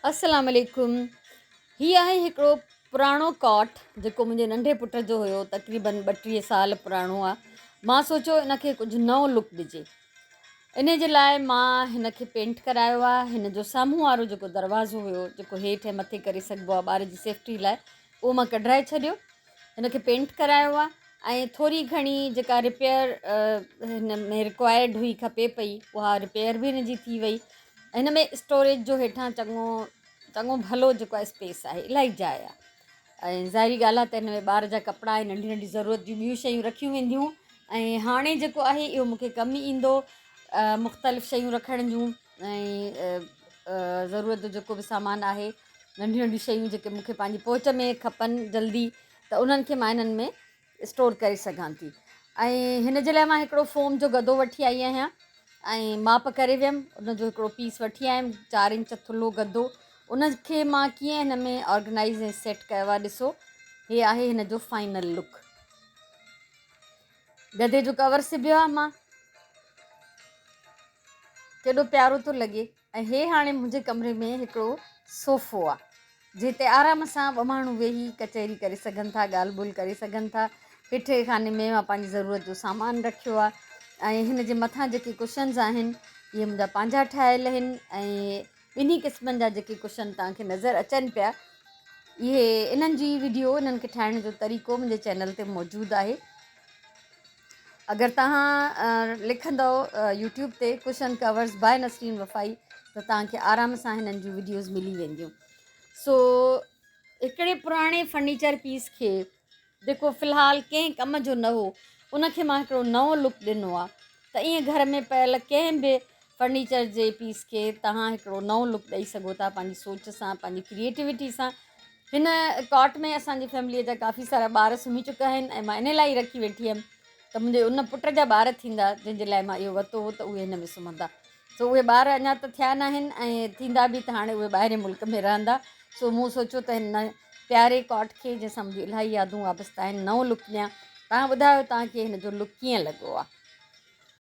अस्सलाम वालेकुम। हीअ आहे हिकिड़ो पुराणो कॉट जेको मुंहिंजे नंढे पुट जो हुयो, तक़रीबन 32 साल पुराणो आहे। मां सोचियो इनखे कुझु नओं लुक ॾिजे, इन जे लाइ मां हिन खे पेंट करायो आहे। हिन जो साम्हूं वारो जेको दरवाज़ो हुयो, जेको हेठि ऐं मथे करे सघिबो आहे ॿार जी सेफ्टी लाइ, उहो मां कढाए छॾियो, हिन खे पेंट करायो आहे। ऐं थोरी घणी जेका रिपेयर हिन में रिक्वायर्ड हुई, खपे पई, उहा रिपेयर बि हिन जी थी वई। हिन में स्टोरेज जो हेठां चङो भलो जेको आहे स्पेस आहे, इलाही जाइ आहे। ऐं ज़ाहिरी ॻाल्हि आहे त हिन में ॿार जा कपिड़ा ऐं नंढी नंढी ज़रूरत जूं ॿियूं शयूं रखियूं वेंदियूं। ऐं हाणे जेको आहे इहो मूंखे कमु ईंदो, मुख़्तलिफ़ शयूं रखण जूं ऐं ज़रूरत जो जेको बि सामान आहे, नंढियूं नंढियूं शयूं जेके मूंखे पंहिंजी पहुच में खपनि जल्दी, त उन्हनि खे मां इन्हनि में स्टोर करे सघां थी। ऐं हिन जे लाइ मां हिकिड़ो फोम जो गदो वठी आई आहियां ऐं माप करे वियमि, उनजो हिकिड़ो पीस वठी आयमि, 4 इंच थुल्हो गदो। उनखे मां कीअं हिन में ऑर्गेनाइज़ ऐं सेट कयो आहे, ॾिसो, हीअ आहे हिन जो फाइनल लुक। गदे जो कवर सिबियो आहे मां, केॾो प्यारो थो लॻे। ऐं हे हाणे मुंहिंजे कमरे में हिकिड़ो सोफ़ो आहे, जिते आराम सां 2 माण्हू वेही कचहरी करे सघनि था, ॻाल्हि ॿोल करे सघनि था। हेठि खाने में मां पंहिंजी ज़रूरत जो सामान रखियो आहे। ऐं हिन जे मथां जेके कुशन्स आहिनि, इहे मुंहिंजा पंहिंजा ठाहियल आहिनि। ऐं ॿिन्ही क़िस्मनि जा जेके कुशन तव्हांखे नज़र अचनि पिया, इहे इन्हनि जी वीडियो, इन्हनि खे ठाहिण जो तरीक़ो मुंहिंजे चैनल ते मौजूदु आहे। अगरि तव्हां लिखंदव यूट्यूब ते कुशन कवर्स बाय नसरीन वफ़ाई, त तव्हांखे आराम सां हिननि जूं वीडियोज़ मिली वेंदियूं। सो हिकिड़े पुराणे फर्नीचर पीस खे, जेको फ़िलहालु कंहिं कम जो न हो, उनखे मां हिकिड़ो नओं लुक ॾिनो आहे। त ईअं घर में पियल कंहिं बि फर्नीचर जे पीस खे तव्हां हिकिड़ो नओं लुक ॾेई सघो था, पंहिंजी सोच सां, पंहिंजी क्रिएटिविटी सां। हिन कॉट में असांजी फैमिलीअ जा काफ़ी सारा ॿार सुम्ही चुका आहिनि ऐं मां इन लाइ ई रखी वेठी हुअमि त मुंहिंजे उन पुट जा ॿार थींदा, जंहिंजे लाइ मां इहो वरितो हो, त उहे हिन में सुम्हंदा। सो उहे ॿार अञा त थिया न आहिनि ऐं थींदा बि त हाणे उहे ॿाहिरि मुल्क में रहंदा। सो मूं सोचियो त हिन प्यारे कॉट खे, जंहिंसां मुंहिंजी इलाही यादूं वाबस्ता आहिनि, नओं लुक ॾियां। तव्हां ॿुधायो तव्हांखे हिन जो लुक कीअं लॻो आहे।